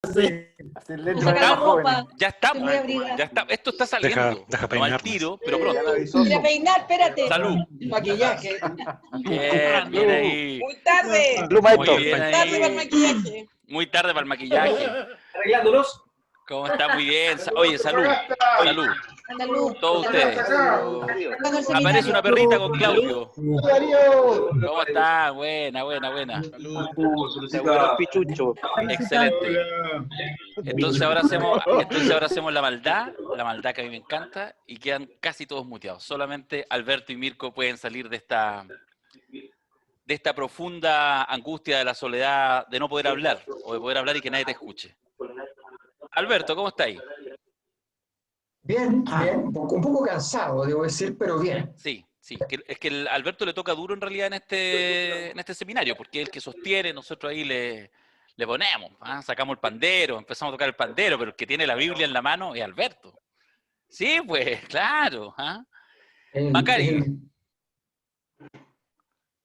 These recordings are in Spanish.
Sin leche Saca para la los jóvenes. ropa. Ya estamos, Estoy muy abrigada. ya está. Esto está saliendo. Deja No al peinarnos. tiro, pero Ya pronto. lo avisó. Voy a peinar, espérate. Salud. Maquillaje. Bien, bien ahí. Muy tarde. Salud, Muy maestro. bien Tarde para el ahí. maquillaje. Muy tarde para el maquillaje. Arreglándolos. ¿Cómo está? Muy bien. Oye, salud. Salud. Anda luz. Todos ustedes. Cuando el Aparece seminario. una perrita con Claudio. Darío. ¿Cómo está? Buena, buena, buena. Seguro pichucho. Excelente. Entonces ahora hacemos la maldad que a mí me encanta, y quedan casi todos muteados. Solamente Alberto y Mirko pueden salir de esta profunda angustia de la soledad, de no poder hablar, o de poder hablar y que nadie te escuche. Alberto, ¿cómo está ahí? Bien, bien, un poco cansado, debo decir, pero bien. Sí, sí. Es que el Alberto le toca duro en realidad en este seminario, porque es el que sostiene, nosotros ahí le ponemos, ¿ah? Sacamos el pandero, empezamos a tocar el pandero, pero el que tiene la Biblia en la mano es Alberto. Sí, pues, claro. ¿Ah? Macari.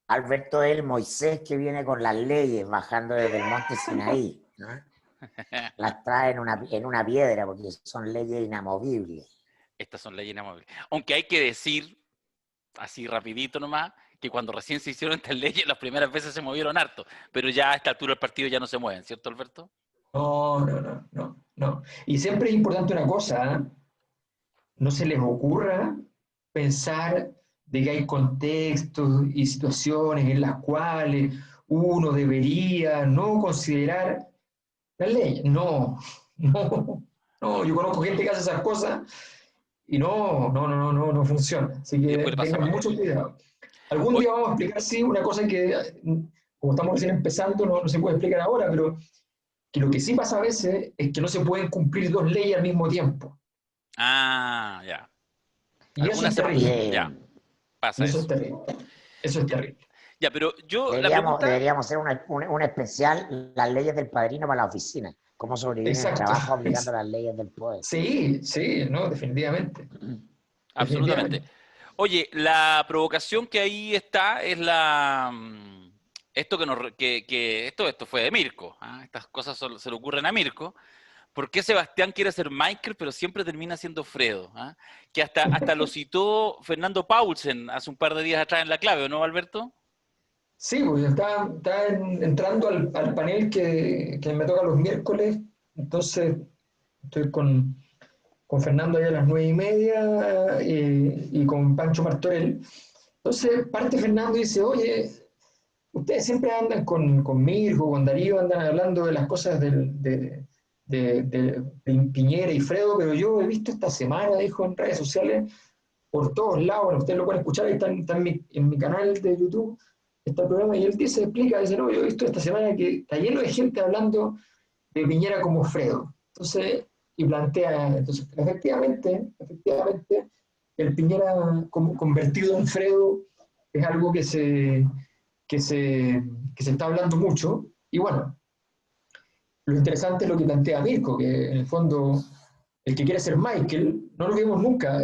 Alberto es el Moisés que viene con las leyes bajando desde el monte Sinaí, ¿no? Las trae en una piedra porque son leyes inamovibles. Estas son leyes inamovibles. Aunque hay que decir, así rapidito nomás, que cuando recién se hicieron estas leyes, las primeras veces se movieron harto, pero ya a esta altura del partido ya no se mueven, ¿cierto, Alberto? No. Y siempre es importante una cosa, ¿eh? No se les ocurra pensar de que hay contextos y situaciones en las cuales uno debería no considerar la ley. No, yo conozco gente que hace esas cosas y no funciona. Así que tengan mucho cuidado. Algún día vamos a explicar, sí, una cosa que, como estamos recién empezando, no se puede explicar ahora, pero que lo que sí pasa a veces es que no se pueden cumplir dos leyes al mismo tiempo. Ah, ya. Y eso es terrible. Ya, pasa eso. eso. Es terrible. Eso es terrible. Ya, pero yo deberíamos hacer un especial, las leyes del padrino para la oficina. Cómo sobrevivir en el trabajo aplicando las leyes del poder. Sí, no, definitivamente. Absolutamente. Oye, la provocación que ahí está es esto esto fue de Mirko. ¿Ah? Estas cosas se le ocurren a Mirko. ¿Por qué Sebastián quiere ser Michael, pero siempre termina siendo Fredo? ¿Ah? Que hasta lo citó Fernando Paulsen hace un par de días atrás en La Clave, ¿no, Alberto? Sí, pues está entrando al panel que me toca los miércoles, entonces estoy con Fernando allá a las 9:30 y con Pancho Martorell. Entonces parte Fernando y dice, oye, ustedes siempre andan con Mirko, con Darío, andan hablando de las cosas de Piñera y Fredo, pero yo he visto esta semana, dijo en redes sociales, por todos lados, bueno, ustedes lo pueden escuchar, ahí está en mi canal de YouTube, está el programa, y él dice, no, yo he visto esta semana que está lleno de gente hablando de Piñera como Fredo. Entonces, y plantea, efectivamente, el Piñera como convertido en Fredo es algo que se está hablando mucho, y bueno, lo interesante es lo que plantea Mirko, que en el fondo el que quiere ser Michael, no lo vimos nunca,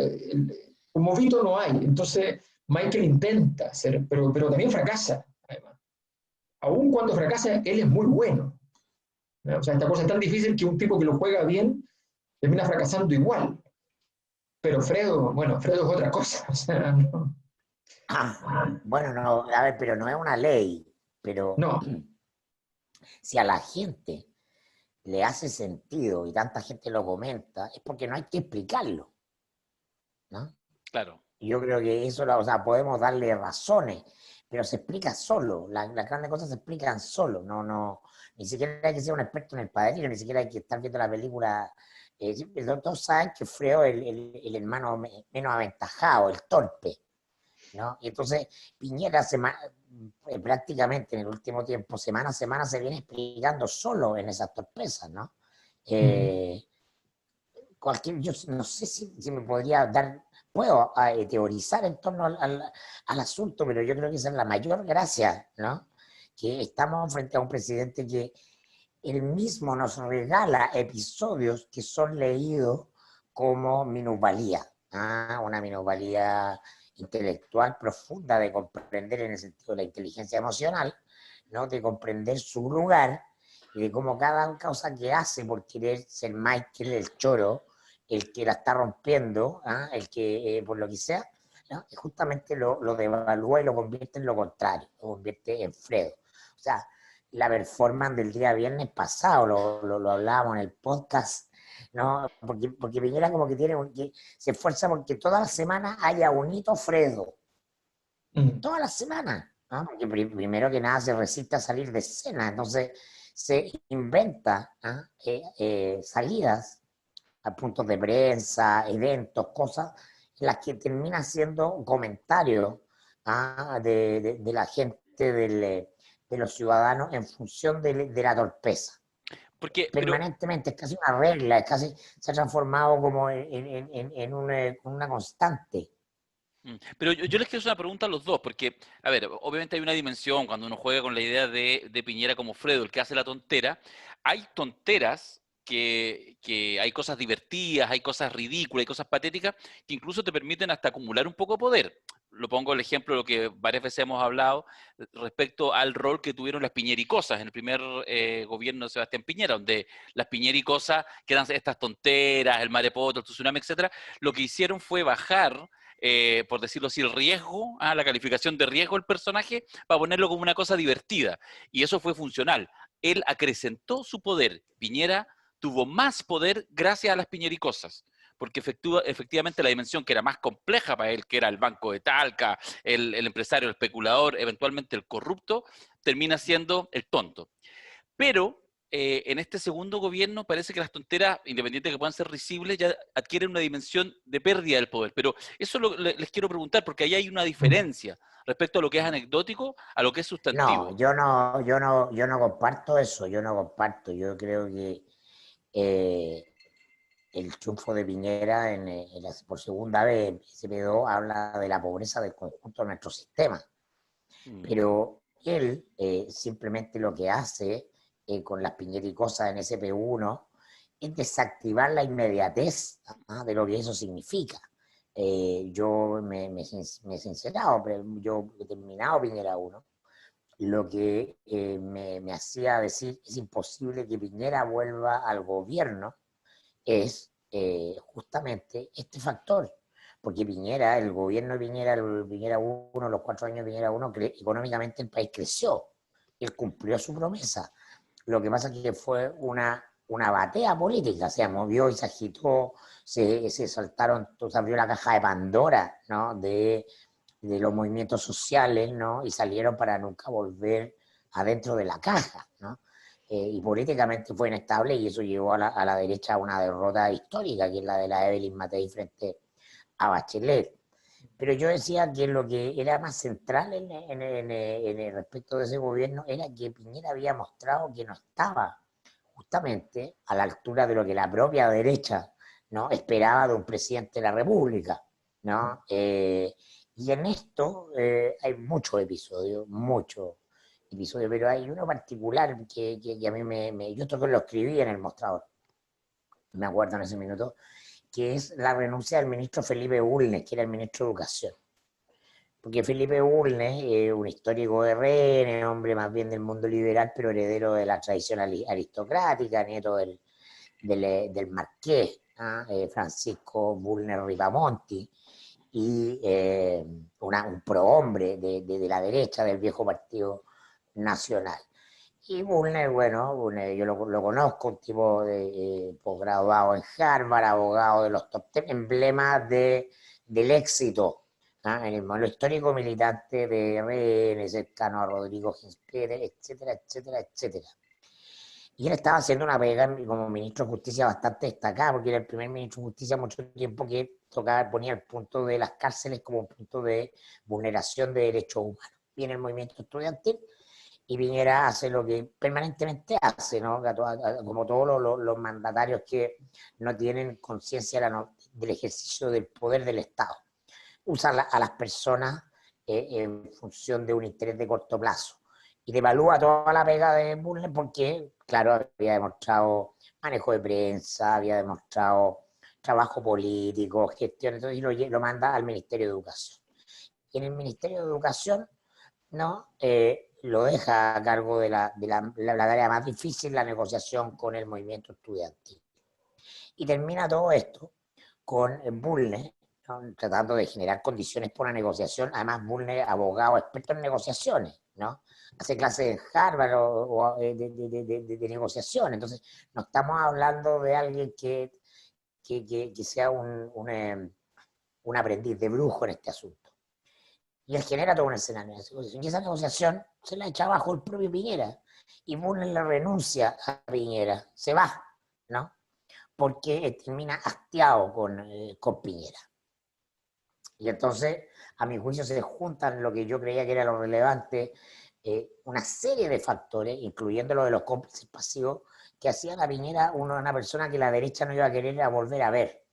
como Vito no hay, entonces Michael intenta ser, pero también fracasa, además. Aún cuando fracasa, él es muy bueno. O sea, esta cosa es tan difícil que un tipo que lo juega bien termina fracasando igual. Pero Fredo es otra cosa. O sea, no. Bueno, no, a ver, pero no es una ley, pero no. Si a la gente le hace sentido y tanta gente lo comenta, es porque no hay que explicarlo, ¿no? Claro. Yo creo que eso, o sea, podemos darle razones, pero se explica solo, las grandes cosas se explican solo, ni siquiera hay que ser un experto en El Padrino, ni siquiera hay que estar viendo la película. Todos saben que Fredo es el hermano menos aventajado, el torpe, ¿no? Y entonces Piñera prácticamente en el último tiempo, semana a semana, se viene explicando solo en esas torpezas, ¿no? Yo no sé si me podría dar, puedo teorizar en torno al asunto, pero yo creo que esa es la mayor gracia, ¿no? Que estamos frente a un presidente que él mismo nos regala episodios que son leídos como minusvalía, una minusvalía intelectual profunda de comprender en el sentido de la inteligencia emocional, ¿no? De comprender su lugar y de cómo cada cosa que hace por querer ser Michael, el choro, el que la está rompiendo, ¿ah? El que, por lo que sea, ¿no? Y justamente lo devalúa y lo convierte en lo contrario, lo convierte en Fredo. O sea, la performance del día viernes pasado, lo hablábamos en el podcast, ¿no? Porque Piñera como que que se esfuerza porque toda la semana haya un hito Fredo. Toda la semana, ¿no? Porque primero que nada se resiste a salir de escena, entonces se inventa, ¿ah? Salidas a puntos de prensa, eventos, cosas en las que termina siendo comentarios, ¿ah? de la gente, de los ciudadanos en función de la torpeza. Porque, Permanentemente, es casi una regla, es casi, se ha transformado como en una constante. pero yo les quiero hacer una pregunta a los dos, porque, a ver, obviamente hay una dimensión cuando uno juega con la idea de Piñera como Fredo, el que hace la tontera. Hay tonteras que hay cosas divertidas, hay cosas ridículas, hay cosas patéticas que incluso te permiten hasta acumular un poco de poder. Lo pongo el ejemplo de lo que varias veces hemos hablado respecto al rol que tuvieron las piñericosas en el primer gobierno de Sebastián Piñera, donde las piñericosas, que eran estas tonteras, el marepoto, el tsunami, etcétera, lo que hicieron fue bajar, por decirlo así, el riesgo, la calificación de riesgo del personaje, para ponerlo como una cosa divertida. Y eso fue funcional. Él acrecentó su poder. Piñera tuvo más poder gracias a las piñericosas, porque efectivamente la dimensión que era más compleja para él, que era el banco de Talca, el empresario, el especulador, eventualmente el corrupto, termina siendo el tonto. Pero en este segundo gobierno parece que las tonteras, independientes de que puedan ser risibles, ya adquieren una dimensión de pérdida del poder. Pero eso les quiero preguntar, porque ahí hay una diferencia respecto a lo que es anecdótico a lo que es sustantivo. No, yo no comparto eso, yo no comparto. Yo creo que el triunfo de Piñera por segunda vez en SP2 habla de la pobreza del conjunto de nuestro sistema. Pero él simplemente lo que hace con las piñericosas en SP1 es desactivar la inmediatez, ¿ah? De lo que eso significa. Yo me he sincerado, pero yo he terminado Piñera 1, lo que me hacía decir es imposible que Piñera vuelva al gobierno es justamente este factor. Porque Piñera, el gobierno de Piñera, el Piñera 1, los 4 años de Piñera 1, económicamente el país creció. Él cumplió su promesa. Lo que pasa es que fue una batea política, se movió y se agitó, se saltaron, se abrió la caja de Pandora, ¿no? de los movimientos sociales, ¿no? Y salieron para nunca volver adentro de la caja, ¿no? Y políticamente fue inestable y eso llevó a la derecha a una derrota histórica, que es la de la Evelyn Matei frente a Bachelet. Pero yo decía que lo que era más central en el respecto de ese gobierno era que Piñera había mostrado que no estaba justamente a la altura de lo que la propia derecha, ¿no? Esperaba de un presidente de la República, ¿no? Y en esto hay muchos episodios, pero hay uno particular que a mí yo esto que lo escribí en el mostrador, me acuerdo en ese minuto, que es la renuncia del ministro Felipe Bulnes, que era el ministro de Educación. Porque Felipe Bulnes, un histórico de RN, hombre más bien del mundo liberal, pero heredero de la tradición aristocrática, nieto del marqués, ¿eh? Francisco Bulnes Ripamonti, y un prohombre de la derecha del viejo Partido Nacional. Y Bulnes, bueno, yo lo conozco, un tipo de posgraduado en Harvard, abogado de los top 10, emblema del éxito, ¿ah? En el modelo histórico militante de RN, cercano a Rodrigo Ginsberg, etcétera, etcétera, etcétera. Y él estaba haciendo una pega como ministro de Justicia bastante destacada, porque era el primer ministro de Justicia mucho tiempo que ponía el punto de las cárceles como un punto de vulneración de derechos humanos. Viene el movimiento estudiantil y Piñera hace lo que permanentemente hace, ¿no? Como todos los mandatarios que no tienen conciencia del ejercicio del poder del Estado. Usa a las personas en función de un interés de corto plazo. Y devalúa toda la pega de Bulnes porque, claro, había demostrado manejo de prensa, había demostrado trabajo político, gestión, entonces lo manda al Ministerio de Educación. Y en el Ministerio de Educación, ¿no? lo deja a cargo de la tarea más difícil, la negociación con el movimiento estudiantil. Y termina todo esto con Bulnes, ¿no? Tratando de generar condiciones para una negociación. Además, Bulnes, abogado experto en negociaciones, ¿no? Hace clases en Harvard de negociación. Entonces, no estamos hablando de alguien que sea un aprendiz de brujo en este asunto. Y él genera todo un escenario de negociación. Y esa negociación se la echa abajo el propio Piñera. Y Bulnes le renuncia a Piñera. Se va, ¿no? Porque termina hastiado con Piñera. Y entonces, a mi juicio, se juntan lo que yo creía que era lo relevante, una serie de factores, incluyendo lo de los cómplices pasivos, que hacían a Piñera una persona que la derecha no iba a querer volver a ver,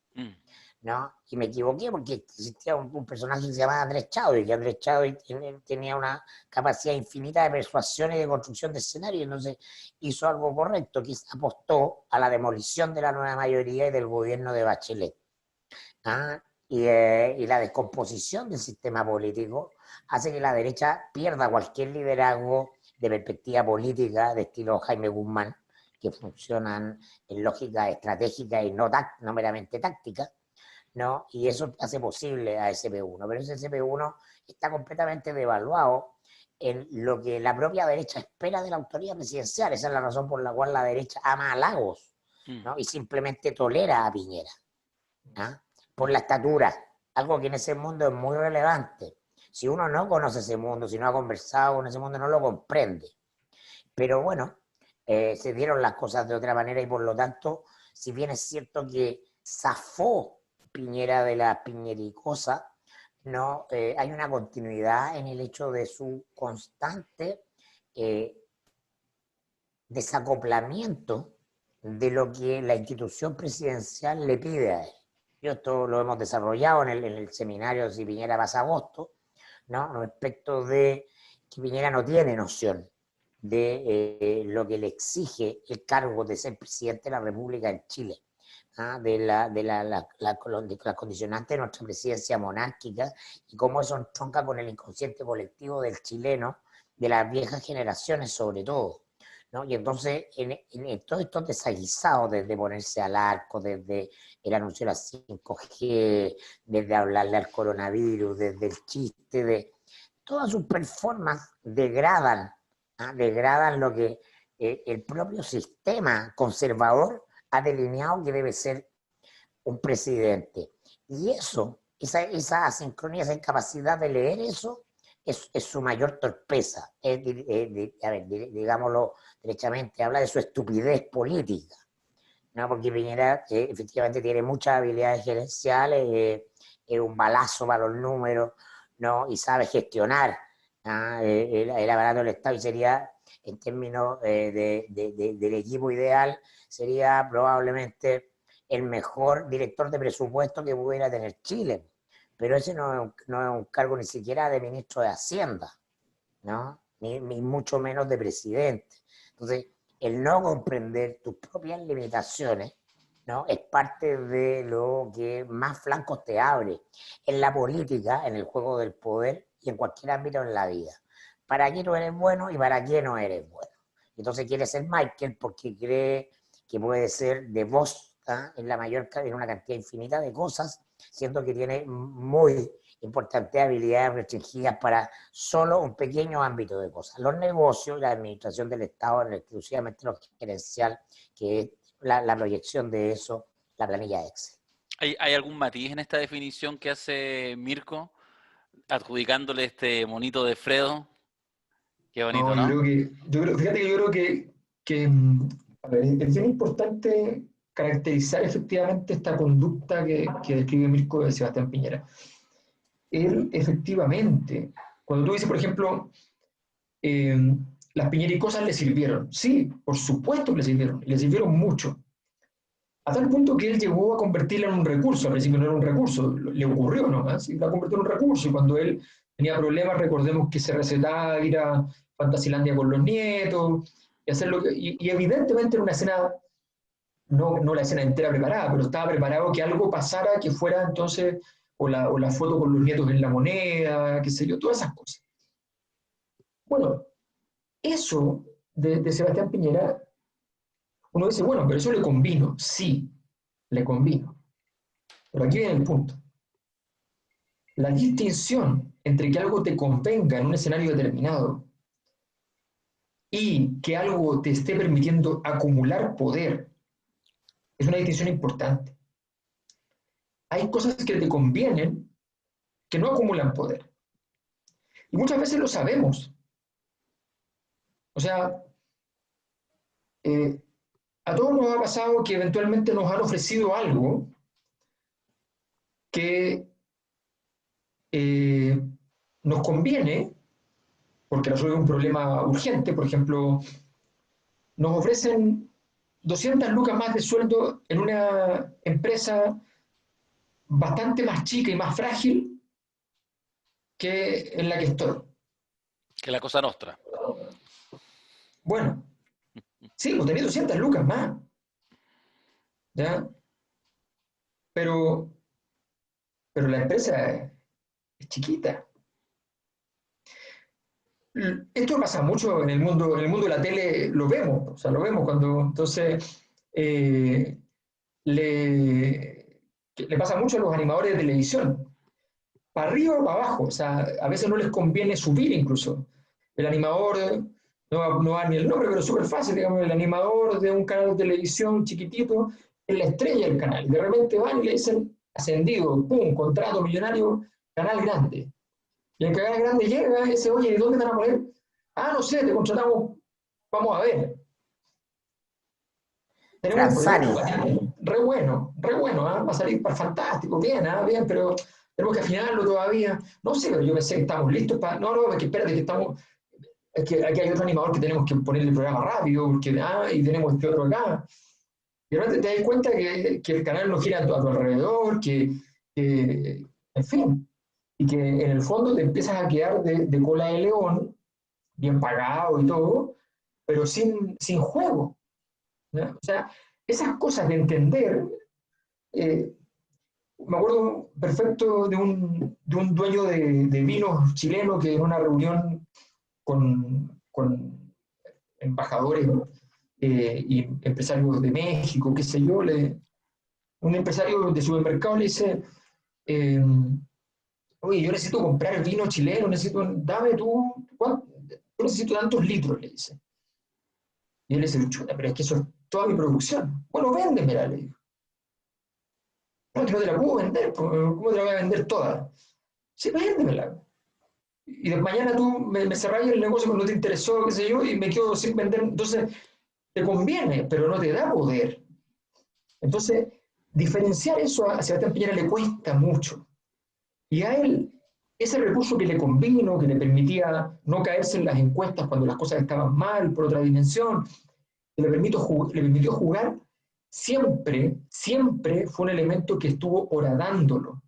¿no? Y me equivoqué porque existía un personaje que se llamaba Andrés Chadwick, y Andrés Chadwick tenía una capacidad infinita de persuasión y de construcción de escenario, y entonces hizo algo correcto, que apostó a la demolición de la nueva mayoría y del gobierno de Bachelet. ¿Ah? Y la descomposición del sistema político hace que la derecha pierda cualquier liderazgo de perspectiva política de estilo Jaime Guzmán, que funcionan en lógica estratégica y no meramente táctica, ¿no? Y eso hace posible a SP1, pero ese SP1 está completamente devaluado en lo que la propia derecha espera de la autoridad presidencial. Esa es la razón por la cual la derecha ama a Lagos, ¿no? Y simplemente tolera a Piñera, ¿no? Por la estatura, algo que en ese mundo es muy relevante. Si uno no conoce ese mundo, si no ha conversado con ese mundo, no lo comprende. Pero bueno, se dieron las cosas de otra manera y por lo tanto, si bien es cierto que zafó Piñera de la piñericosa, no, hay una continuidad en el hecho de su constante desacoplamiento de lo que la institución presidencial le pide a él. Esto lo hemos desarrollado en el seminario Si Piñera pasa agosto, ¿no? Respecto de que Piñera no tiene noción de lo que le exige el cargo de ser presidente de la República en Chile, ¿ah? de las condicionantes de nuestra presidencia monárquica y cómo eso entronca con el inconsciente colectivo del chileno, de las viejas generaciones sobre todo, ¿no? Y entonces, en todos estos desaguisados, desde ponerse al arco, desde el anuncio de la 5G, desde hablarle al coronavirus, desde el chiste, de todas sus performances degradan lo que el propio sistema conservador ha delineado que debe ser un presidente. Y eso, esa asincronía, esa incapacidad de leer eso, es su mayor torpeza. Digámoslo derechamente, habla de su estupidez política, ¿no? Porque Piñera efectivamente tiene muchas habilidades gerenciales, es un balazo para los números, ¿no? Y sabe gestionar el aparato del Estado, y sería, en términos del equipo ideal, sería probablemente el mejor director de presupuesto que pudiera tener Chile. Pero ese no es un cargo ni siquiera de ministro de Hacienda, ¿no? Ni mucho menos de presidente. Entonces, el no comprender tus propias limitaciones, ¿no? Es parte de lo que más flancos te abre en la política, en el juego del poder y en cualquier ámbito en la vida. ¿Para qué tú eres bueno y para qué no eres bueno? Entonces quiere ser Michael porque cree que puede ser de voz, ¿ah? en una cantidad infinita de cosas, siendo que tiene muy importantes habilidades restringidas para solo un pequeño ámbito de cosas. Los negocios, la administración del Estado, exclusivamente lo gerencial, que es la proyección de eso, la planilla Excel. ¿Hay algún matiz en esta definición que hace Mirko, adjudicándole este monito de Fredo? Qué bonito, ¿no? Fíjate que yo creo que a ver, es bien importante caracterizar efectivamente esta conducta que describe Mirko de Sebastián Piñera. Él efectivamente, cuando tú dices, por ejemplo, las piñericosas le sirvieron. Sí, por supuesto que le sirvieron mucho. A tal punto que él llegó a convertirla en un recurso. Al principio no era un recurso, le ocurrió nomás, y la convirtió en un recurso. Y cuando él tenía problemas, recordemos que se recetaba ir a Fantasilandia con los nietos, y hacerlo. Y evidentemente era una escena, no la escena entera preparada, pero estaba preparado que algo pasara que fuera entonces, o la foto con los nietos en La Moneda, qué sé yo, todas esas cosas. Bueno, eso de Sebastián Piñera, uno dice, bueno, pero eso le convino. Sí, le convino. Pero aquí viene el punto. La distinción entre que algo te convenga en un escenario determinado y que algo te esté permitiendo acumular poder es una distinción importante. Hay cosas que te convienen que no acumulan poder. Y muchas veces lo sabemos. O sea, a todos nos ha pasado que eventualmente nos han ofrecido algo que nos conviene, porque resuelve un problema urgente. Por ejemplo, nos ofrecen 200 lucas más de sueldo en una empresa bastante más chica y más frágil que en la que estoy. Que la cosa nostra. Bueno, sí, pues tenés 200 lucas más. ¿Ya? Pero la empresa es chiquita. Esto pasa mucho en el mundo de la tele, lo vemos, o sea, lo vemos cuando, entonces, le pasa mucho a los animadores de televisión, para arriba o para abajo, o sea, a veces no les conviene subir incluso. El animador, no va ni el nombre, pero es súper fácil, digamos, el animador de un canal de televisión chiquitito, es la estrella del canal, de repente van y le dicen, ascendido, pum, contrato millonario, canal grande. Y el canal grande llega y dice, oye, ¿y dónde te van a poner? Ah, no sé, te contratamos, vamos a ver. Tenemos un proyecto re bueno, ¿eh? Va a salir fantástico, bien, bien, pero tenemos que afinarlo todavía. No sé, pero yo pensé que estamos listos para... No, es que espérate, que estamos... Es que aquí hay otro animador que tenemos que ponerle el programa rápido, porque, y tenemos este otro acá. Y de repente te das cuenta que el canal no gira a tu alrededor, en fin, y que en el fondo te empiezas a quedar de cola de león, bien pagado y todo, pero sin juego, ¿no? O sea, esas cosas de entender, me acuerdo perfecto de un dueño de vinos chileno que en una reunión con embajadores y empresarios de México, qué sé yo, un empresario de supermercado le dice, oye, yo necesito comprar vino chileno, dame tú, yo necesito tantos litros, le dice. Y él le dice, chuta, pero es que eso es toda mi producción. Bueno, véndemela, le digo. No, que no te la puedo vender, ¿cómo te la voy a vender toda? Sí, véndemela. Y de mañana tú me cerrás el negocio porque no te interesó, qué sé yo, y me quedo sin vender. Entonces, te conviene, pero no te da poder. Entonces, diferenciar eso a Sebastián Piñera le cuesta mucho. Y a él, ese recurso que le convino, que le permitía no caerse en las encuestas cuando las cosas estaban mal, por otra dimensión, que le permitió jugar, siempre fue un elemento que estuvo horadándolo.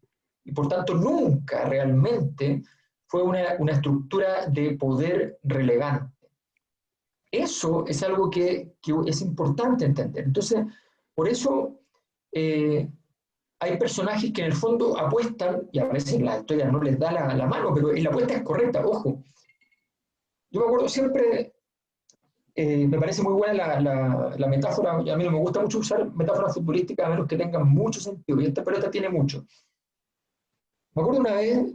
Y por tanto, nunca realmente fue una estructura de poder relevante. Eso es algo que es importante entender. Entonces, por eso hay personajes que en el fondo apuestan, y a veces la historia no les da la mano, pero la apuesta es correcta, ojo. Yo me acuerdo siempre, me parece muy buena la metáfora, a mí no me gusta mucho usar metáforas futbolísticas a menos que tengan mucho sentido, y esta pelota tiene mucho. Me acuerdo una vez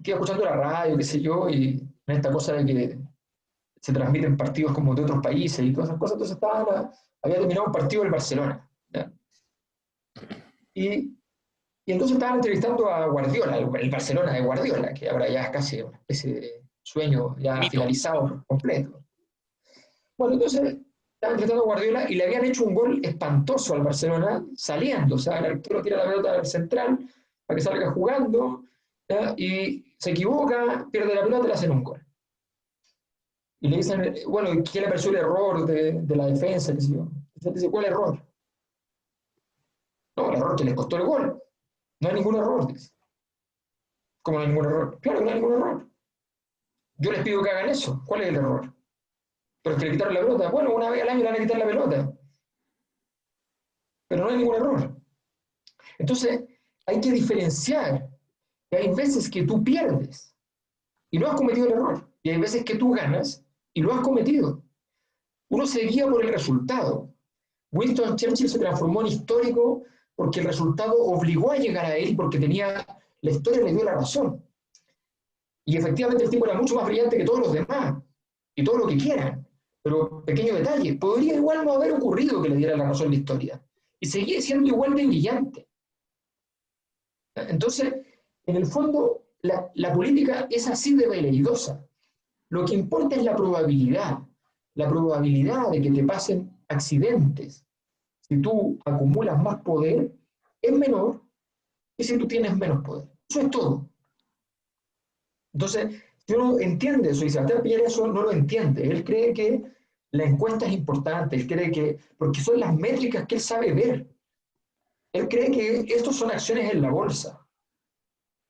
que iba escuchando la radio, qué sé yo, y en esta cosa de que se transmiten partidos como de otros países y todas esas cosas, entonces había terminado un partido del Barcelona, ¿ya? Y entonces estaban entrevistando a Guardiola, el Barcelona de Guardiola, que ahora ya es casi una especie de sueño ya Mito. finalizado completo. Bueno, entonces estaban entrevistando a Guardiola y le habían hecho un gol espantoso al Barcelona saliendo, o sea, el arquero tira la pelota al central para que salga jugando, ¿ya? Y se equivoca, pierde la pelota y le hacen un gol. Y le dicen, bueno, ¿quién le pareció el error de la defensa? ¿Qué sé yo? Entonces dice, ¿cuál error? No, el error que les costó el gol. No hay ningún error, dice. ¿Cómo no hay ningún error? Claro que no hay ningún error. Yo les pido que hagan eso. ¿Cuál es el error? Pero es que le quitaron la pelota. Bueno, una vez al año le van a quitar la pelota. Pero no hay ningún error. Entonces, hay que diferenciar que hay veces que tú pierdes y no has cometido el error. Y hay veces que tú ganas y y lo has cometido. Uno se guía por el resultado. Winston Churchill se transformó en histórico porque el resultado obligó a llegar a él, porque la historia le dio la razón. Y efectivamente el tipo era mucho más brillante que todos los demás, y todo lo que quieran. Pero, pequeño detalle, podría igual no haber ocurrido que le diera la razón la historia. Y seguía siendo igual de brillante. Entonces, en el fondo, la política es así de veleidosa. Lo que importa es la probabilidad de que te pasen accidentes. Si tú acumulas más poder, es menor que si tú tienes menos poder. Eso es todo. Entonces, si uno entiende eso, y Sebastián Piñera eso no lo entiende, él cree que la encuesta es importante, él cree que, porque son las métricas que él sabe ver. Él cree que estos son acciones en la bolsa.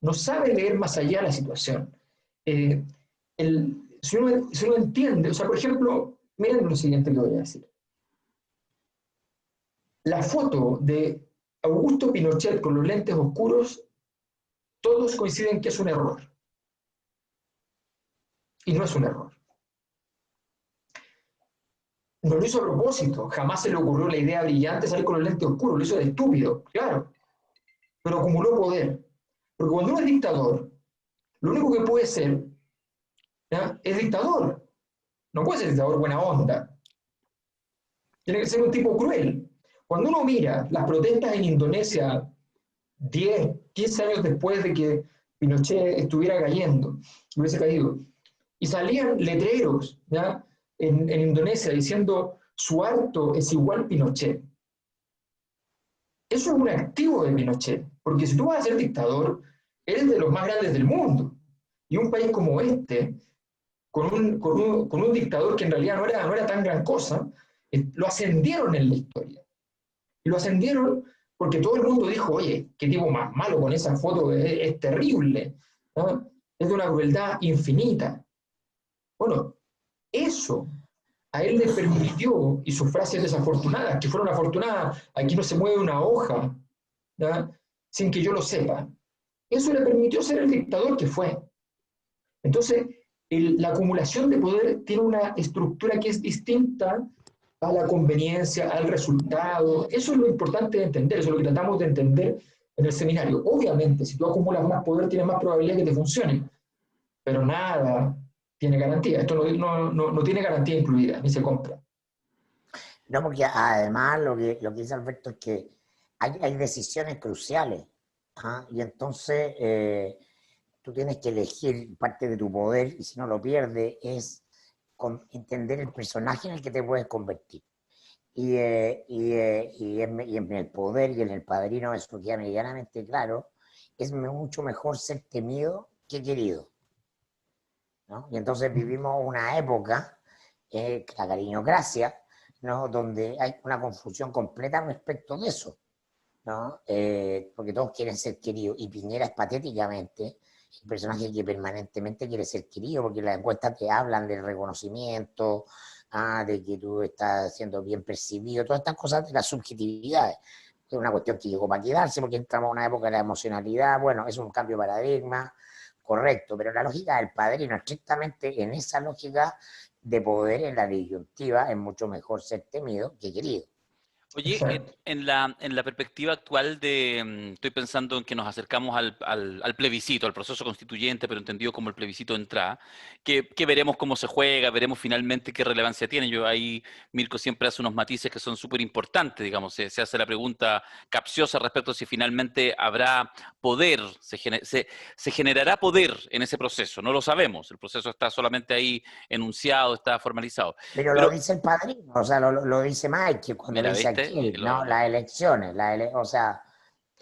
No sabe leer más allá la situación. Si uno entiende, o sea, por ejemplo, miren lo siguiente que voy a decir. La foto de Augusto Pinochet con los lentes oscuros, todos coinciden que es un error. Y no es un error. No lo hizo a propósito, jamás se le ocurrió la idea brillante de salir con los lentes oscuros, lo hizo de estúpido, claro. Pero acumuló poder. Porque cuando uno es dictador, lo único que puede ser, ¿ya?, es dictador. No puede ser dictador buena onda. Tiene que ser un tipo cruel. Cuando uno mira las protestas en Indonesia 10, 15 años después de que Pinochet estuviera cayendo, hubiese caído, y salían letreros, ¿ya?, en Indonesia diciendo Suharto es igual Pinochet. Eso es un activo de Pinochet, porque si tú vas a ser dictador, eres de los más grandes del mundo. Y un país como este, con un dictador que en realidad no era tan gran cosa, lo ascendieron en la historia. Y lo ascendieron porque todo el mundo dijo, oye, qué tipo más malo con esa foto, es terrible, ¿no? Es de una crueldad infinita. Bueno, eso a él le permitió, y sus frases desafortunadas, que fueron afortunadas, aquí no se mueve una hoja, ¿no?, sin que yo lo sepa, eso le permitió ser el dictador que fue. Entonces, la acumulación de poder tiene una estructura que es distinta a la conveniencia, al resultado. Eso es lo importante de entender, eso es lo que tratamos de entender en el seminario. Obviamente, si tú acumulas más poder, tienes más probabilidad de que te funcione, pero nada tiene garantía. Esto no tiene garantía incluida, ni se compra. No, porque además lo que dice Alberto es que hay decisiones cruciales, ¿ah? Y entonces tú tienes que elegir parte de tu poder, y si no lo pierdes es entender el personaje en el que te puedes convertir. Y en el poder y en el padrino, eso queda medianamente claro, es mucho mejor ser temido que querido, ¿no? Y entonces vivimos una época, la cariñocracia, ¿no?, donde hay una confusión completa respecto de eso, ¿no? Porque todos quieren ser queridos, y Piñera es patéticamente el personaje que permanentemente quiere ser querido, porque las encuestas te hablan del reconocimiento, de que tú estás siendo bien percibido, todas estas cosas de las subjetividades. Es una cuestión que llegó para quedarse, porque entramos a una época de la emocionalidad. Bueno, es un cambio de paradigma, correcto, pero la lógica del padrino, estrictamente en esa lógica de poder, en la disyuntiva, es mucho mejor ser temido que querido. Oye, en la perspectiva actual estoy pensando en que nos acercamos al plebiscito, al proceso constituyente, pero entendido como el plebiscito de entrada, que veremos cómo se juega, veremos finalmente qué relevancia tiene. Yo ahí, Mirko siempre hace unos matices que son súper importantes, digamos, se hace la pregunta capciosa respecto a si finalmente habrá poder, se generará poder en ese proceso, no lo sabemos, el proceso está solamente ahí enunciado, está formalizado. Pero lo dice el padrino, o sea, lo dice Mike cuando le dice aquí, ¿no? Las elecciones, o sea,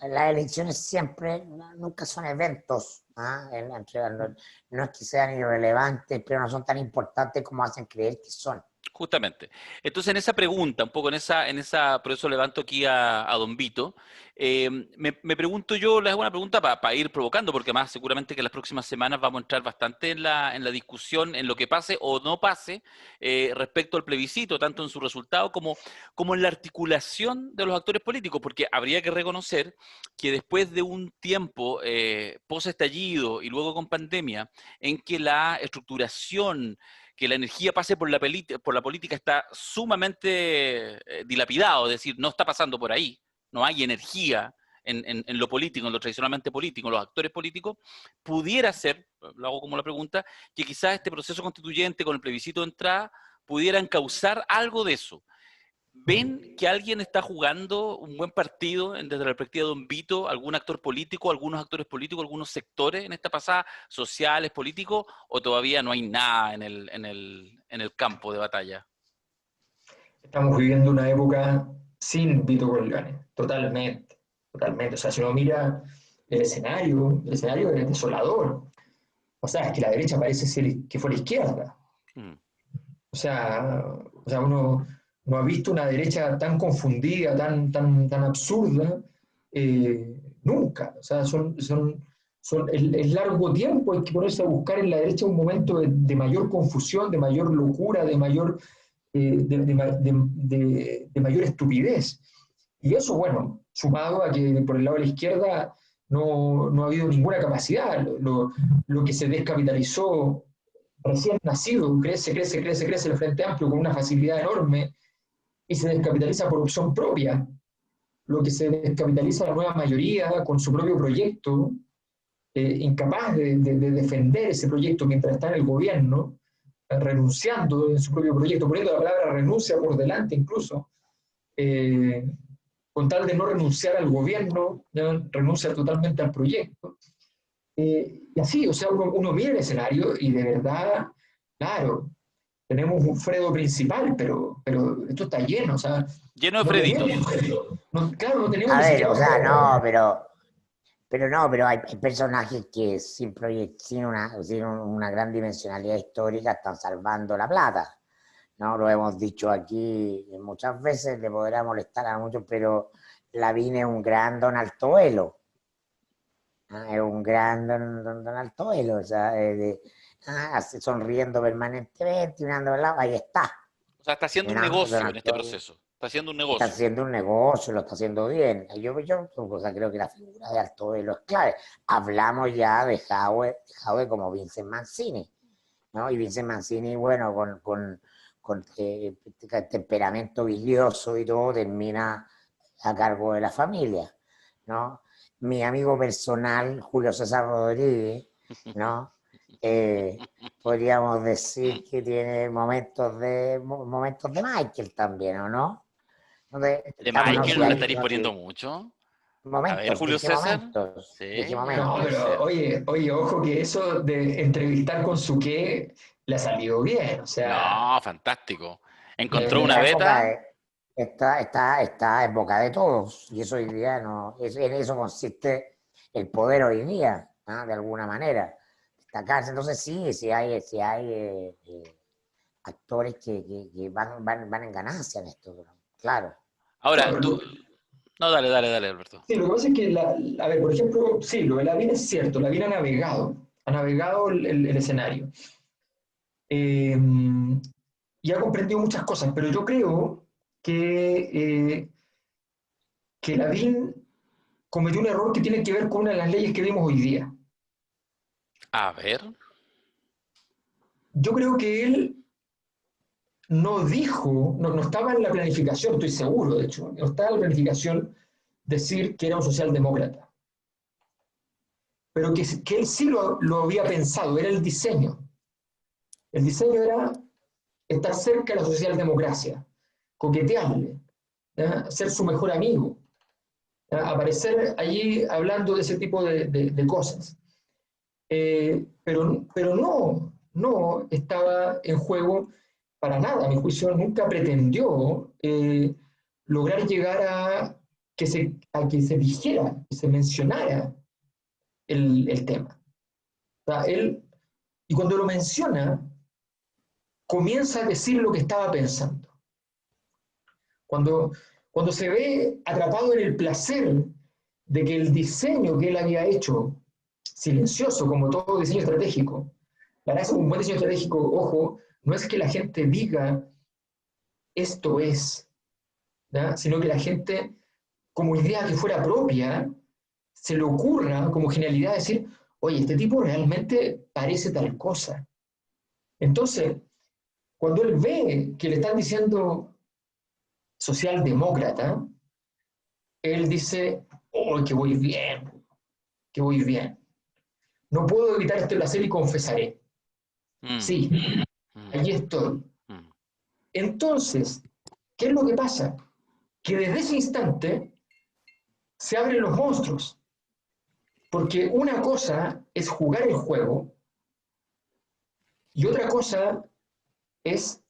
las elecciones siempre, nunca son eventos, no es que sean irrelevantes, pero no son tan importantes como hacen creer que son. Justamente. Entonces, en esa pregunta, un poco por eso levanto aquí a don Vito, me pregunto yo, les hago una pregunta para ir provocando, porque además seguramente que en las próximas semanas vamos a entrar bastante en la discusión, en lo que pase o no pase respecto al plebiscito, tanto en su resultado como en la articulación de los actores políticos, porque habría que reconocer que después de un tiempo post-estallido y luego con pandemia, en que la estructuración que la energía pase por la política está sumamente dilapidado, es decir, no está pasando por ahí, no hay energía en lo político, en lo tradicionalmente político, en los actores políticos, pudiera ser, lo hago como la pregunta, que quizás este proceso constituyente con el plebiscito de entrada pudieran causar algo de eso. ¿Ven que alguien está jugando un buen partido desde la perspectiva de Don Vito, algún actor político, algunos actores políticos, algunos sectores en esta pasada, sociales, políticos, o todavía no hay nada en el campo de batalla? Estamos viviendo una época sin Vito Corleone, totalmente, totalmente. O sea, si uno mira el escenario es desolador. O sea, es que la derecha parece ser que fue la izquierda. O sea, uno no ha visto una derecha tan confundida, tan absurda, nunca. O sea, es largo tiempo, hay que ponerse a buscar en la derecha un momento de mayor confusión, de mayor locura, de mayor estupidez. Y eso, bueno, sumado a que por el lado de la izquierda no ha habido ninguna capacidad. Lo que se descapitalizó recién nacido, crece el Frente Amplio con una facilidad enorme y se descapitaliza por opción propia. Lo que se descapitaliza la nueva mayoría con su propio proyecto, incapaz de defender ese proyecto mientras está en el gobierno, renunciando en su propio proyecto, poniendo la palabra renuncia por delante incluso, con tal de no renunciar al gobierno, ¿ya? Renuncia totalmente al proyecto. Y así, o sea, uno mira el escenario y de verdad, claro, tenemos un Fredo principal, pero esto está lleno, o sea... Lleno de Freditos. Claro, no tenemos... A ver, o sea, no, pero hay personajes que sin una gran dimensionalidad histórica están salvando la plata, ¿no? Lo hemos dicho aquí muchas veces, le podrá molestar a muchos, pero Lavín es un gran Don Altoelo. Es un gran don Altoelo, o sea, sonriendo permanentemente, mirando al lado, ahí está. O sea, está haciendo un negocio en este proceso. Está haciendo un negocio. Está haciendo un negocio, lo está haciendo bien. Yo o sea, creo que la figura de Altoelo es clave. Hablamos ya de Jadwe como Vincent Mancini, ¿no? Y Vincent Mancini, bueno, con temperamento bilioso y todo, termina a cargo de la familia, ¿no? Mi amigo personal, Julio César Rodríguez, ¿no? Podríamos decir que tiene momentos de Michael también, ¿o no? ¿De Michael no le estaréis poniendo mucho? Momentos, a ver, Julio César. Momentos, sí. momentos. No, pero oye, ojo que eso de entrevistar con su qué le ha salido bien, o sea... No, fantástico. Encontró una beta... Está en boca de todos, y eso hoy día no, en eso consiste el poder hoy día, ¿no? De alguna manera, destacarse. Entonces sí hay actores que van en ganancia en esto, claro. Ahora, tú... No, dale, Alberto. Sí, lo que pasa es que, a ver, por ejemplo, sí, lo de Lavín es cierto, Lavín ha navegado el escenario. Y ha comprendido muchas cosas, pero yo creo que Lavín cometió un error que tiene que ver con una de las leyes que vimos hoy día. A ver. Yo creo que él no dijo, no estaba en la planificación, estoy seguro, de hecho, no estaba en la planificación decir que era un socialdemócrata. Pero que él sí lo había pensado, era el diseño. El diseño era estar cerca de la socialdemocracia, coquetearle, ¿ya? Ser su mejor amigo, ¿ya? Aparecer allí hablando de ese tipo de cosas. Pero no estaba en juego para nada. A mi juicio nunca pretendió lograr llegar a que se dijera, que se mencionara el tema. O sea, y cuando lo menciona, comienza a decir lo que estaba pensando. Cuando se ve atrapado en el placer de que el diseño que él había hecho, silencioso como todo diseño estratégico, la verdad es un buen diseño estratégico, ojo, no es que la gente diga esto es, ¿ya? Sino que la gente, como idea que fuera propia, se le ocurra como genialidad decir, oye, este tipo realmente parece tal cosa. Entonces, cuando él ve que le están diciendo socialdemócrata, él dice, oh, que voy bien, que voy bien. No puedo evitar este placer y confesaré. Sí, allí estoy. Entonces, ¿qué es lo que pasa? Que desde ese instante se abren los monstruos. Porque una cosa es jugar el juego y otra cosa es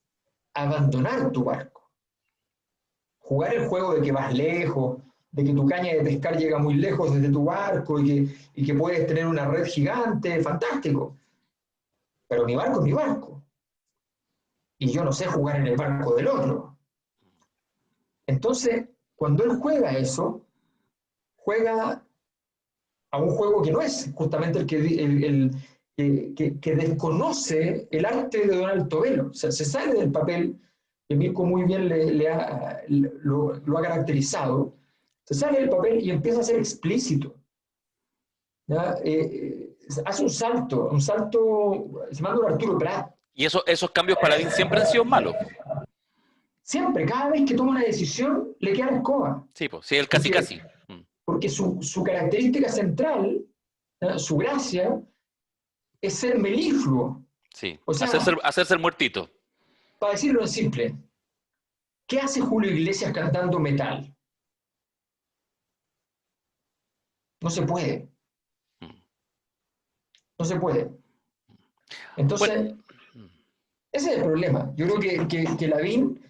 abandonar tu barco. Jugar el juego de que vas lejos, de que tu caña de pescar llega muy lejos desde tu barco y que puedes tener una red gigante, fantástico. Pero mi barco es mi barco. Y yo no sé jugar en el barco del otro. Entonces, cuando él juega eso, juega a un juego que no es justamente que desconoce el arte de Donald Tobelo. O sea, se sale del papel que Mirko muy bien lo ha caracterizado, se sale del papel y empieza a ser explícito. Hace un salto, se manda un Arturo Prat. Y esos cambios para Lavín siempre han sido malos. Siempre, cada vez que toma una decisión, le queda la escoba. Sí, pues, sí, el casi casi. Porque su característica central, su gracia, es ser melifluo. Sí, o sea, hacerse el muertito. Para decirlo en simple, ¿qué hace Julio Iglesias cantando metal? No se puede. No se puede. Entonces, Bueno. ese es el problema. Yo creo que Lavín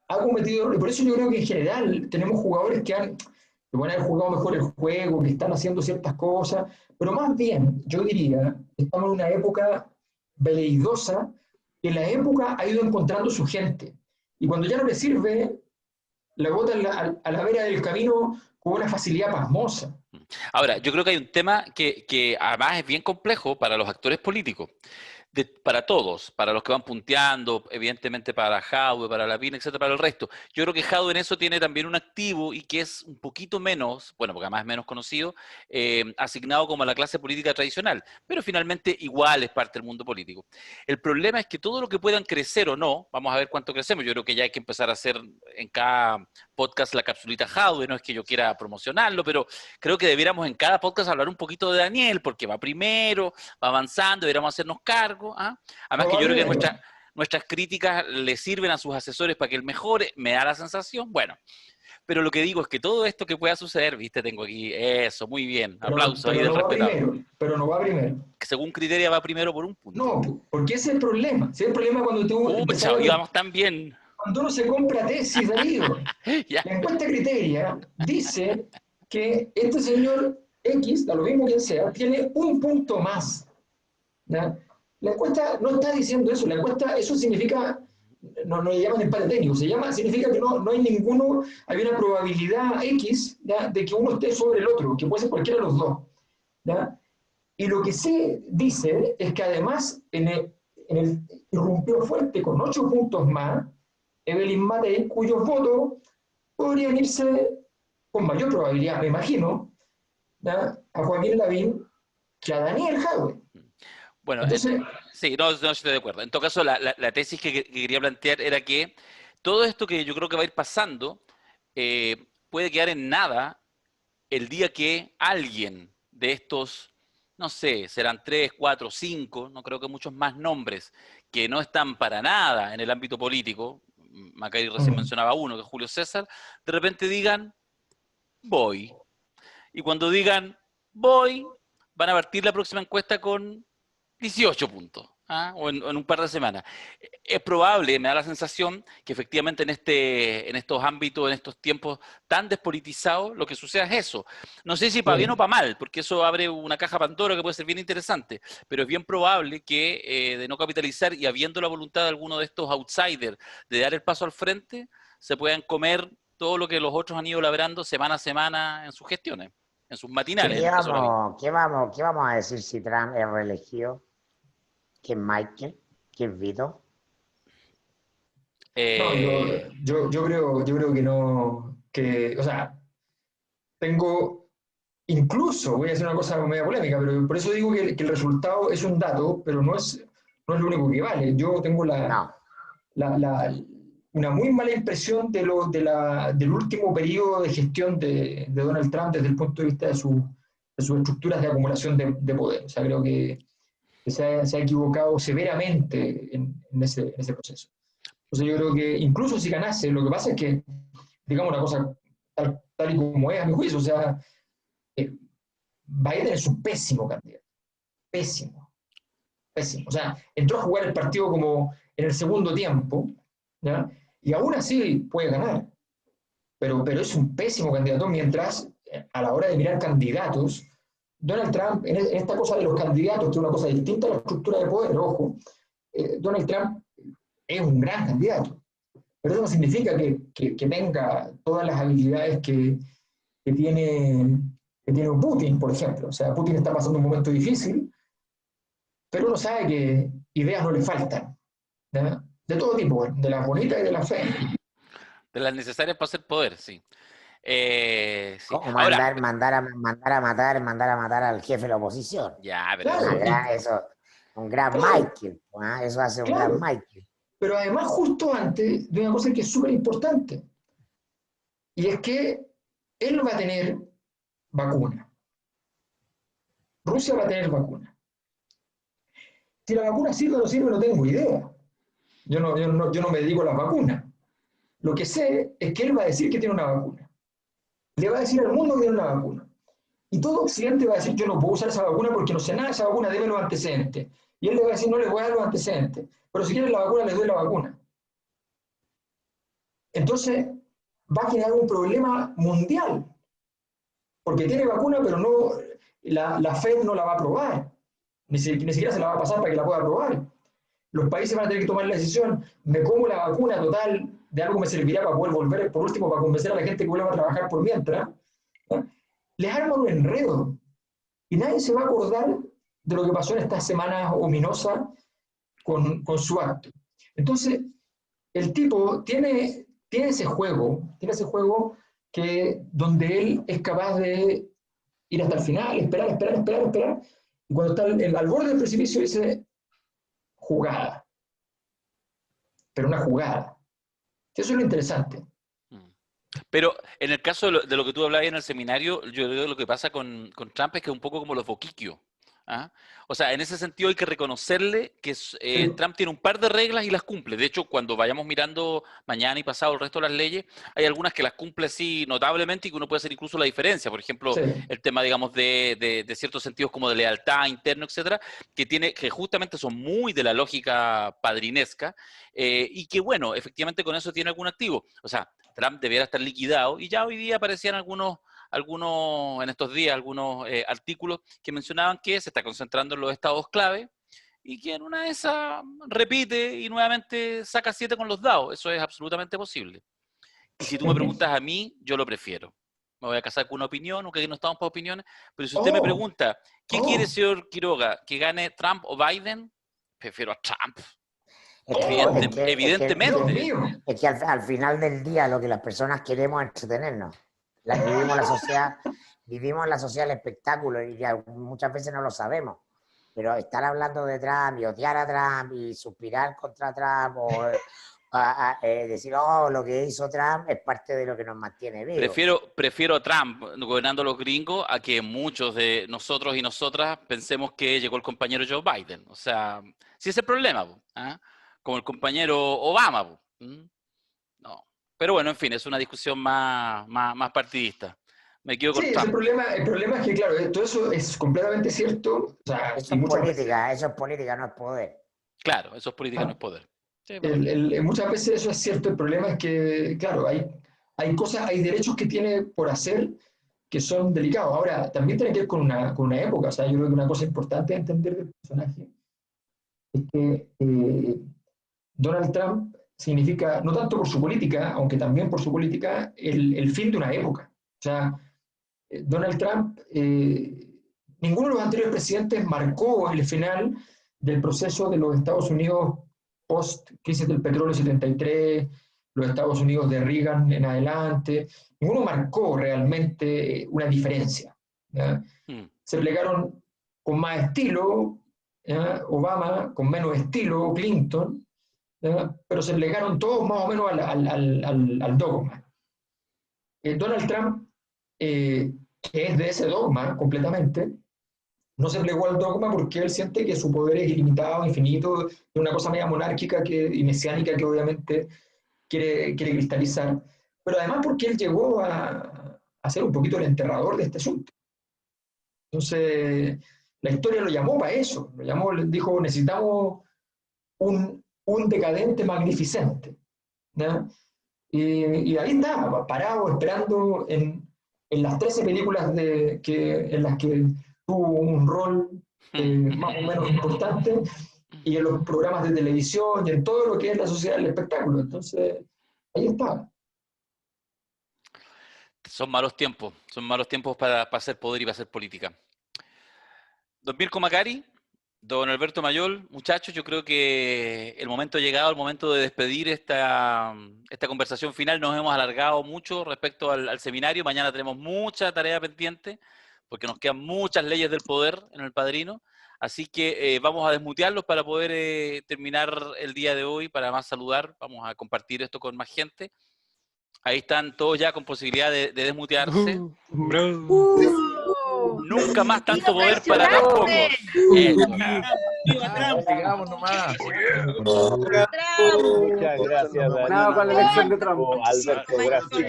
ha cometido, y por eso yo creo que en general tenemos jugadores que van a haber jugado mejor el juego, que están haciendo ciertas cosas, pero más bien, yo diría, estamos en una época veleidosa, que la época ha ido encontrando su gente. Y cuando ya no le sirve, la bota a la vera del camino con una facilidad pasmosa. Ahora, yo creo que hay un tema que además es bien complejo para los actores políticos. Para todos, para los que van punteando, evidentemente para Jadwe, para Lavín, etcétera, para el resto. Yo creo que Jadwe en eso tiene también un activo y que es un poquito menos, bueno, porque además es menos conocido, asignado como a la clase política tradicional, pero finalmente igual es parte del mundo político. El problema es que todo lo que puedan crecer o no, vamos a ver cuánto crecemos, yo creo que ya hay que empezar a hacer en cada podcast la capsulita Jadwe, no es que yo quiera promocionarlo, pero creo que debiéramos en cada podcast hablar un poquito de Daniel, porque va primero, va avanzando, deberíamos hacernos cargo. Además que yo creo que nuestras críticas le sirven a sus asesores para que él mejore, me da la sensación, bueno, pero lo que digo es que todo esto que pueda suceder, viste, tengo aquí, eso, muy bien, aplauso ahí del respetado. Pero no va primero. Que según criteria va primero por un punto. No, porque ese es el problema. Ese es el problema cuando tú... Chao, íbamos tan bien. Cuando uno se compra tesis, Darío. La encuesta criteria dice que este señor X, da lo mismo quien sea, tiene un punto más. ¿Ya? La encuesta no está diciendo eso, la encuesta, eso significa, no le llaman empate técnico, significa que no hay ninguno, hay una probabilidad X, ¿ya?, de que uno esté sobre el otro, que puede ser cualquiera de los dos. ¿Ya? Y lo que sí dice es que además irrumpió fuerte con 8 puntos más Evelyn Matei, cuyos votos podrían irse con mayor probabilidad, me imagino, ¿ya?, a Joaquín Lavín que a Daniel Jadwe. Bueno, entonces, sí, no estoy de acuerdo. En todo caso, la tesis que quería plantear era que todo esto que yo creo que va a ir pasando puede quedar en nada el día que alguien de estos, no sé, serán 3, 4, 5, no creo que muchos más nombres, que no están para nada en el ámbito político, Macari recién mencionaba uno, que es Julio César, de repente digan, voy. Y cuando digan, voy, van a partir la próxima encuesta con 18 puntos, o en un par de semanas. Es probable, me da la sensación, que efectivamente en estos ámbitos, en estos tiempos tan despolitizados, lo que suceda es eso. No sé si para bien o para mal, porque eso abre una caja Pandora que puede ser bien interesante, pero es bien probable que de no capitalizar y habiendo la voluntad de alguno de estos outsiders de dar el paso al frente, se puedan comer todo lo que los otros han ido labrando semana a semana en sus gestiones, en sus matinales. ¿Qué vamos a decir si Trump es reelegido? ¿Quién es Michael? ¿Quién es Vito? No, yo creo que no, o sea, incluso, voy a hacer una cosa media polémica, pero por eso digo que el resultado es un dato, pero no es lo único que vale. Yo tengo una muy mala impresión del último periodo de gestión de Donald Trump desde el punto de vista de sus estructuras de acumulación de poder. O sea, creo que se ha equivocado severamente en ese proceso. Entonces yo creo que incluso si ganase, lo que pasa es que, digamos una cosa tal y como es a mi juicio, o sea, Biden es un pésimo candidato, pésimo. O sea, entró a jugar el partido como en el segundo tiempo, ¿ya? Y aún así puede ganar, pero es un pésimo candidato, mientras a la hora de mirar candidatos, Donald Trump, en esta cosa de los candidatos, que es una cosa distinta a la estructura de poder, ojo, Donald Trump es un gran candidato, pero eso no significa que tenga todas las habilidades que tiene Putin, por ejemplo. O sea, Putin está pasando un momento difícil, pero uno sabe que ideas no le faltan, ¿ya? De todo tipo, de las bonitas y de las feas. De las necesarias para hacer poder, sí. Sí. ¿Cómo Ahora, mandar a matar al jefe de la oposición? ya, pero Claro, Un gran claro, Michael, ¿ah? Eso hace un claro. gran Michael. Pero además justo antes de una cosa que es súper importante, y es que él va a tener vacuna. Rusia va a tener vacuna. Si la vacuna sirve o no sirve, no tengo idea. Yo no me dedico a las vacunas. Lo que sé es que él va a decir que tiene una vacuna. Le va a decir al mundo que tiene una vacuna. Y todo Occidente va a decir, yo no puedo usar esa vacuna porque no sé nada de esa vacuna, deme los antecedentes. Y él le va a decir, no les voy a dar los antecedentes. Pero si quieren la vacuna, les doy la vacuna. Entonces, va a generar un problema mundial. Porque tiene vacuna, pero no, la FED no la va a aprobar. Ni siquiera se la va a pasar para que la pueda aprobar. Los países van a tener que tomar la decisión, me como la vacuna total, de algo me servirá para poder volver, por último, para convencer a la gente que vuelva a trabajar por mientras. ¿No? Les arman un enredo. Y nadie se va a acordar de lo que pasó en estas semanas ominosas con su acto. Entonces, el tipo tiene ese juego donde él es capaz de ir hasta el final, esperar, y cuando está al borde del precipicio dice, jugada. Pero una jugada. Eso es lo interesante. Pero en el caso de lo que tú hablabas en el seminario, yo creo que lo que pasa con Trump es que es un poco como los boquiquios. ¿Ah? O sea, en ese sentido hay que reconocerle que Trump tiene un par de reglas y las cumple. De hecho, cuando vayamos mirando mañana y pasado el resto de las leyes, hay algunas que las cumple así notablemente y que uno puede hacer incluso la diferencia. Por ejemplo, el tema, digamos, de ciertos sentidos como de lealtad interno, etcétera, que justamente son muy de la lógica padrinesca y que, bueno, efectivamente con eso tiene algún activo. O sea, Trump debiera estar liquidado y ya hoy día aparecían algunos en estos días, algunos artículos que mencionaban que se está concentrando en los estados clave y que en una de esas repite y nuevamente saca 7 con los dados. Eso es absolutamente posible. Y si tú me preguntas a mí, yo lo prefiero. Me voy a casar con una opinión, aunque aquí no estamos para opiniones, pero si usted me pregunta, ¿qué quiere, señor Quiroga? ¿Que gane Trump o Biden? Prefiero a Trump. Evidentemente. Es que al final del día lo que las personas queremos es entretenernos. Vivimos la sociedad del espectáculo y ya muchas veces no lo sabemos. Pero estar hablando de Trump y odiar a Trump y suspirar contra Trump o decir, oh, lo que hizo Trump es parte de lo que nos mantiene vivos. Prefiero a Trump gobernando a los gringos a que muchos de nosotros y nosotras pensemos que llegó el compañero Joe Biden. O sea, sí es el problema, ¿eh? Como el compañero Obama. No. Pero bueno, en fin, es una discusión más partidista. Me quedo con Trump. El problema es que, claro, todo eso es completamente cierto. O sea, eso es política, no es poder. Claro, eso es política, no es poder. Sí, muchas veces eso es cierto. El problema es que, claro, hay derechos que tiene por hacer que son delicados. Ahora, también tiene que ver con una época. O sea, yo creo que una cosa importante a entender del personaje es que Donald Trump significa, no tanto por su política, aunque también por su política, el fin de una época. O sea, Donald Trump, ninguno de los anteriores presidentes marcó el final del proceso de los Estados Unidos post-crisis del petróleo 73, los Estados Unidos de Reagan en adelante. Ninguno marcó realmente una diferencia. Se plegaron con más estilo, Obama, con menos estilo, Clinton, ¿ya? Pero se plegaron todos más o menos al dogma. Donald Trump, que es de ese dogma completamente, no se plegó al dogma porque él siente que su poder es ilimitado, infinito, es una cosa media monárquica y mesiánica que obviamente quiere cristalizar, pero además porque él llegó a ser un poquito el enterrador de este asunto. Entonces, la historia lo llamó para eso, dijo, necesitamos un decadente magnificente, ¿no? Y ahí está, parado, esperando en las 13 películas en las que tuvo un rol más o menos importante, y en los programas de televisión y en todo lo que es la sociedad del espectáculo. Entonces, ahí está. Son malos tiempos para hacer poder y para hacer política. Don Mirko Macari, don Alberto Mayol, muchachos, yo creo que el momento ha llegado, el momento de despedir esta conversación final. Nos hemos alargado mucho respecto al seminario. Mañana tenemos mucha tarea pendiente, porque nos quedan muchas leyes del poder en el Padrino. Así que vamos a desmutearlos para poder terminar el día de hoy, para más saludar. Vamos a compartir esto con más gente. Ahí están todos ya con posibilidad de desmutearse. Nunca más tanto poder para tan pocos. Sigamos nomás. Muchas gracias, Nada para la elección de Trump. Alberto, gracias.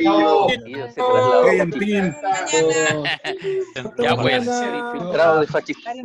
Ya pues. Infiltrado de fascistas.